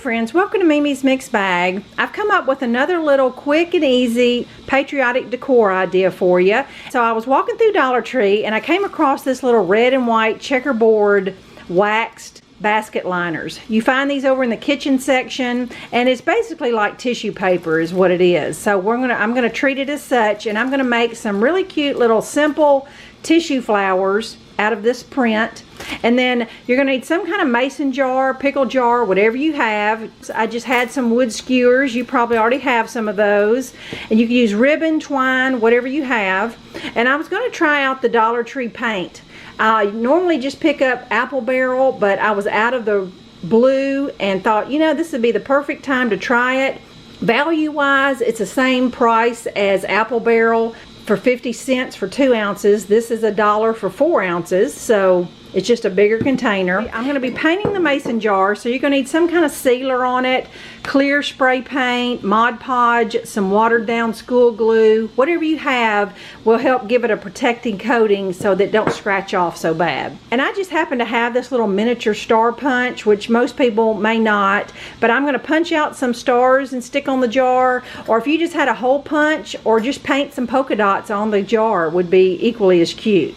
friends, welcome to Mimi's Mixed Bag. I've come up with another little quick and easy patriotic decor idea for you. So I was walking through Dollar Tree and I came across this little red and white checkerboard waxed basket liners. You find these over in the kitchen section, and it's basically like tissue paper is what it is. So I'm gonna treat it as such, and I'm gonna make some really cute little simple tissue flowers out of this print. And then you're gonna need some kind of mason jar, pickle jar, whatever you have. I just had some wood skewers. You probably already have some of those. And you can use ribbon, twine, whatever you have. And I was gonna try out the Dollar Tree paint. I normally just pick up apple barrel, but I was out of the blue and thought, you know, this would be the perfect time to try it. Value wise, it's the same price as apple barrel for 50 cents for 2 ounces. This is $1 for 4 ounces, so it's just a bigger container. I'm going to be painting the mason jar, so you're going to need some kind of sealer on it, clear spray paint, Mod Podge, some watered down school glue. Whatever you have will help give it a protecting coating so that it don't scratch off so bad. And I just happen to have this little miniature star punch, which most people may not, but I'm going to punch out some stars and stick on the jar, or if you just had a hole punch or just paint some polka dots on the jar would be equally as cute.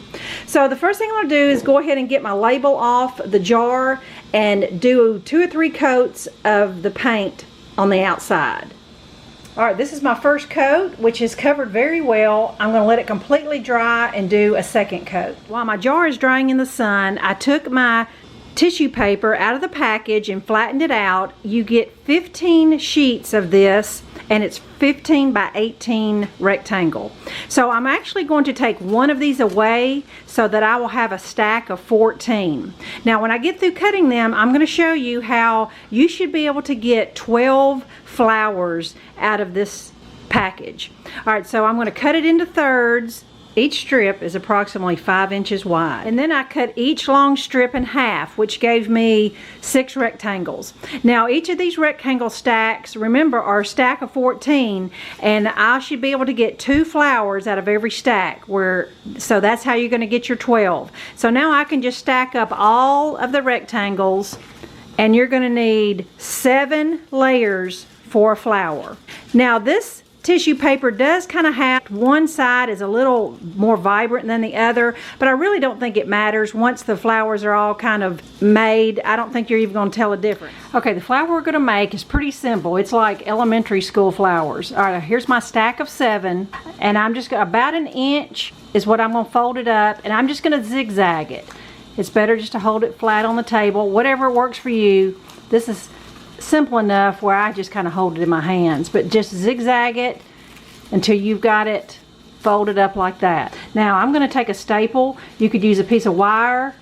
So the first thing I'm going to do is go ahead and get my label off the jar and do 2 or 3 coats of the paint on the outside. Alright, this is my first coat, which is covered very well. I'm going to let it completely dry and do a second coat. While my jar is drying in the sun, I took my tissue paper out of the package and flattened it out. You get 15 sheets of this, and it's 15 by 18 rectangle. So I'm actually going to take one of these away so that I will have a stack of 14. Now when I get through cutting them, I'm going to show you how you should be able to get 12 flowers out of this package. Alright, so I'm going to cut it into thirds. Each strip is approximately 5 inches wide. And then I cut each long strip in half, which gave me 6 rectangles. Now each of these rectangle stacks, remember, are a stack of 14, and I should be able to get 2 flowers out of every stack, so that's how you're going to get your 12. So now I can just stack up all of the rectangles, and you're going to need 7 layers for a flower. Now this tissue paper does kind of have one side is a little more vibrant than the other, but I really don't think it matters. Once the flowers are all kind of made, I don't think you're even going to tell a difference. Okay, the flower we're going to make is pretty simple. It's like elementary school flowers. All right, here's my stack of 7, and I'm just about 1 inch is what I'm going to fold it up, and I'm just going to zigzag it. It's better just to hold it flat on the table, whatever works for you. This is simple enough where I just kind of hold it in my hands, but just zigzag it until you've got it folded up like that. Now I'm going to take a staple. You could use a piece of wire.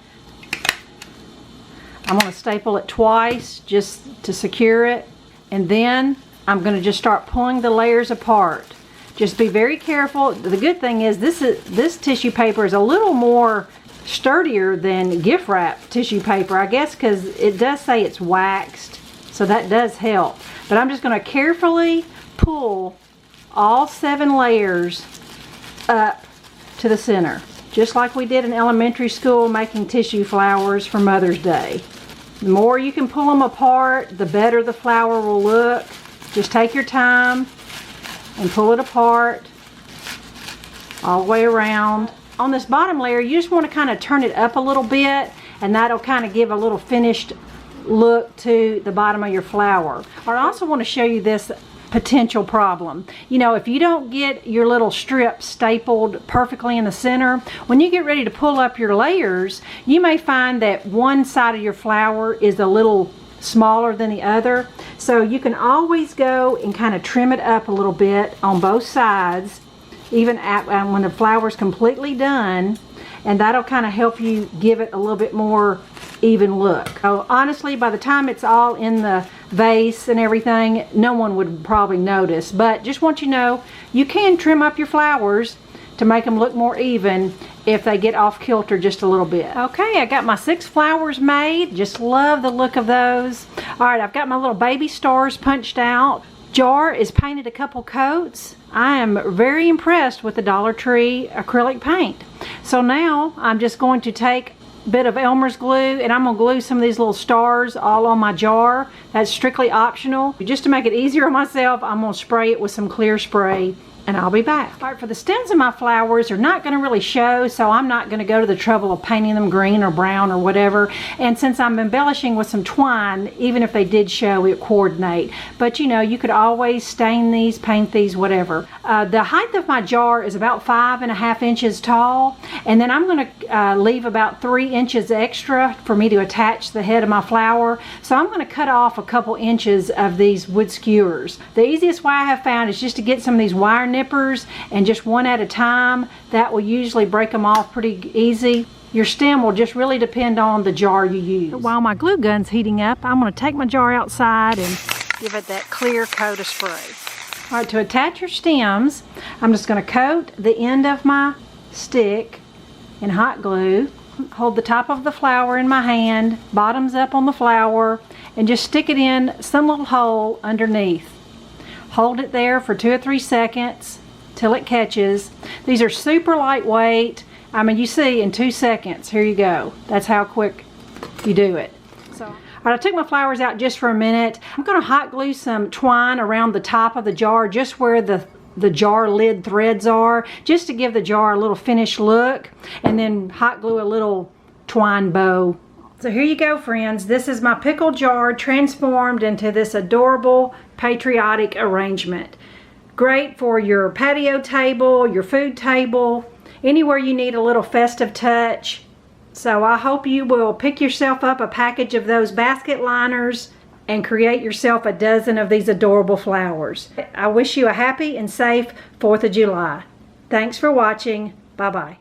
I'm going to staple it twice just to secure it, and then I'm going to just start pulling the layers apart. Just be very careful. The good thing is this tissue paper is a little more sturdier than gift wrap tissue paper, I guess, because it does say it's waxed. So that does help. But I'm just going to carefully pull all 7 layers up to the center. Just like we did in elementary school making tissue flowers for Mother's Day. The more you can pull them apart, the better the flower will look. Just take your time and pull it apart all the way around. On this bottom layer, you just want to kind of turn it up a little bit, and that'll kind of give a little finished look to the bottom of your flower. I also want to show you this potential problem. You know, if you don't get your little strip stapled perfectly in the center, when you get ready to pull up your layers, you may find that one side of your flower is a little smaller than the other. So you can always go and kind of trim it up a little bit on both sides, even when the flower's completely done, and that'll kind of help you give it a little bit more even look. So honestly, by the time it's all in the vase and everything, no one would probably notice. But just want you to know, you can trim up your flowers to make them look more even if they get off kilter just a little bit. Okay, I got my 6 flowers made. Just love the look of those. All right, I've got my little baby stars punched out. Jar is painted a couple coats. I am very impressed with the Dollar Tree acrylic paint. So now I'm just going to take bit of Elmer's glue, and I'm going to glue some of these little stars all on my jar. That's strictly optional. Just to make it easier on myself, I'm going to spray it with some clear spray, and I'll be back. All right, for the stems of my flowers, they're not going to really show, so I'm not going to go to the trouble of painting them green or brown or whatever. And since I'm embellishing with some twine, even if they did show, it coordinate. But you know, you could always stain these, paint these, whatever. The height of my jar is about 5.5 inches tall, and then I'm going to leave about 3 inches extra for me to attach the head of my flower. So I'm going to cut off a couple inches of these wood skewers. The easiest way I have found is just to get some of these wire nippers, and just one at a time. That will usually break them off pretty easy. Your stem will just really depend on the jar you use. While my glue gun's heating up, I'm going to take my jar outside and give it that clear coat of spray. All right, to attach your stems, I'm just going to coat the end of my stick in hot glue. Hold the top of the flower in my hand, bottoms up on the flower, and just stick it in some little hole underneath. Hold it there for 2 or 3 seconds till it catches. These are super lightweight. I mean, you see, in 2 seconds, here you go. That's how quick you do it. So, all right, I took my flowers out just for a minute. I'm going to hot glue some twine around the top of the jar, just where the jar lid threads are, just to give the jar a little finished look, and then hot glue a little twine bow. So here you go, friends. This is my pickle jar transformed into this adorable patriotic arrangement. Great for your patio table, your food table, anywhere you need a little festive touch. So I hope you will pick yourself up a package of those basket liners and create yourself a dozen of these adorable flowers. I wish you a happy and safe 4th of July. Thanks for watching. Bye-bye.